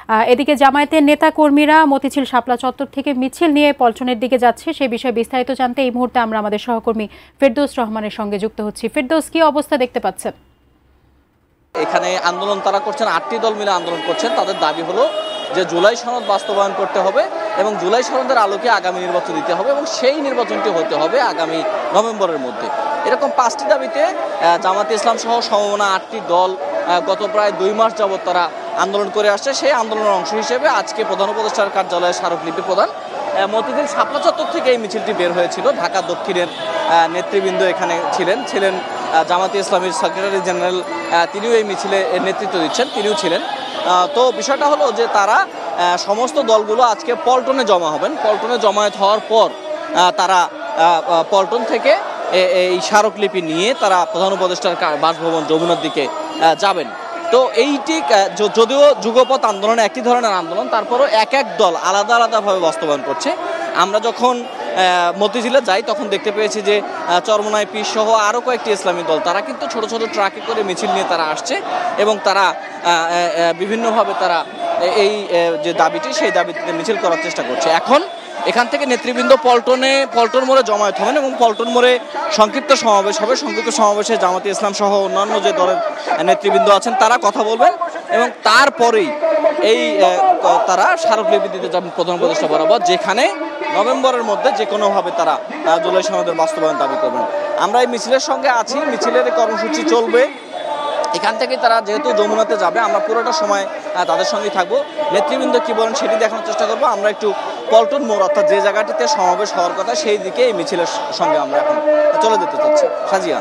এদিকে জামায়াতের নেতা কর্মীরা মতিঝিল শাপলা চত্বর থেকে মিছিল নিয়ে পল্টনের দিকে যাচ্ছে, সেই বিষয়ে বিস্তারিত জানতে এই মুহূর্তে আমরা আমাদের সহকর্মী ফেরদৌস রহমানের সঙ্গে যুক্ত হচ্ছি। ফেরদৌস, কি অবস্থা দেখতে পাচ্ছেন? এখানে আন্দোলন তারা করছেন, 8টি দল মিলে আন্দোলন করছেন। তাদের দাবি হলো যে জুলাই সনদ বাস্তবায়ন করতে হবে এবং জুলাই সনদের আলোকে আগামী নির্বাচন দিতে হবে এবং সেই নির্বাচনটি হতে হবে আগামী নভেম্বরের মধ্যে। এরকম 5টি দাবিতে জামায়াতে ইসলাম সহ সমমনা 8টি দল গত প্রায় 2 মাস যাবৎ তারা আন্দোলন করে আসছে। সেই আন্দোলনের অংশ হিসেবে আজকে প্রধান উপদেষ্টার কার্যালয়ে স্মারকলিপি প্রদান মতিঝিল শাপলা চত্বর থেকে এই মিছিলটি বের হয়েছিল। ঢাকা দক্ষিণের নেতৃবৃন্দ এখানে ছিলেন জামায়াতে ইসলামীর সেক্রেটারি জেনারেল, তিনিও এই মিছিলে নেতৃত্ব দিচ্ছেন, তিনিও ছিলেন। তো বিষয়টা হলো যে তারা সমস্ত দলগুলো আজকে পল্টনে জমা হবেন। পল্টনে জমায়েত হওয়ার পর তারা পল্টন থেকে এই স্মারকলিপি নিয়ে তারা প্রধান উপদেষ্টার বাসভবন যমুনার দিকে যাবেন। তো এইটি যদিও যুগপৎ আন্দোলন একই ধরনের আন্দোলন, তারপরও এক এক দল আলাদা আলাদাভাবে বাস্তবায়ন করছে। আমরা যখন মতিঝিলে যাই তখন দেখতে পেয়েছি যে চরমোনাই পীর সহ আরও কয়েকটি ইসলামী দল তারা কিন্তু ছোট ছোট ট্রাকে করে মিছিল নিয়ে তারা আসছে এবং তারা বিভিন্নভাবে তারা এই যে দাবিটি সেই দাবিতে মিছিল করার চেষ্টা করছে। এখন এখান থেকে নেতৃবৃন্দ পল্টন মোড়ে জমায়েত হবেন এবং পল্টন মোড়ে সংক্ষিপ্ত সমাবেশ হবে। সংক্ষিপ্ত সমাবেশে জামায়াতে ইসলাম সহ অন্যান্য যে দলের নেতৃবৃন্দ আছেন তারা কথা বলবেন এবং তারপরেই এই তারা স্মারকলিপি দিতে যাবেন প্রধান উপদেষ্টা বরাবর, যেখানে নভেম্বরের মধ্যে যে কোনোভাবে তারা জুলাই সনদের বাস্তবায়ন দাবি করবেন। আমরা এই মিছিলের সঙ্গে আছি, মিছিলের কর্মসূচি চলবে। এখান থেকে তারা যেহেতু যমুনাতে যাবে, আমরা পুরোটা সময় তাদের সঙ্গেই থাকবো। নেতৃবৃন্দ কি বলেন সেটি দেখানোর চেষ্টা করবো। আমরা একটু পল্টন মোড় অর্থাৎ যে জায়গাটিতে সমাবেশ হওয়ার কথা সেই দিকে এই মিছিলের সঙ্গে আমরা এখন চলে যেতে চাচ্ছি। সাজিয়া।